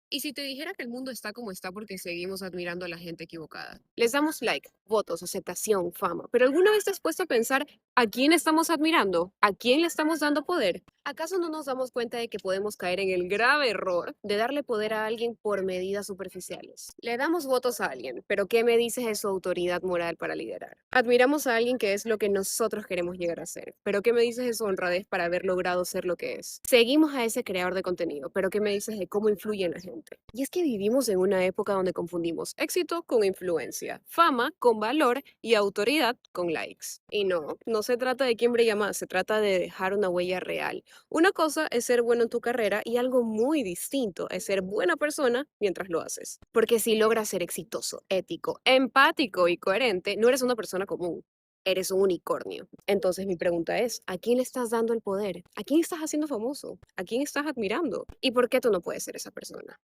Y si te dijera que el mundo está como está porque seguimos admirando a la gente equivocada. Les damos like, votos, aceptación, fama, pero ¿alguna vez te has puesto a pensar a quién estamos admirando? ¿A quién le estamos dando poder? ¿Acaso no nos damos cuenta de que podemos caer en el grave error de darle poder a alguien por medidas superficiales? Le damos votos a alguien, pero ¿qué me dices de su autoridad moral para liderar? Admiramos a alguien que es lo que nosotros queremos llegar a ser, pero ¿qué me dices de su honradez para haber logrado ser lo que es? Seguimos a ese creador de contenido, pero ¿qué me dices de cómo influye en la gente? Y es que vivimos en una época donde confundimos éxito con influencia, fama con valor y autoridad con likes. Y no, no se trata de quién brilla más, se trata de dejar una huella real. Una cosa es ser bueno en tu carrera y algo muy distinto es ser buena persona mientras lo haces. Porque si logras ser exitoso, ético, empático y coherente, no eres una persona común. Eres un unicornio. Entonces mi pregunta es, ¿a quién le estás dando el poder? ¿A quién estás haciendo famoso? ¿A quién estás admirando? ¿Y por qué tú no puedes ser esa persona?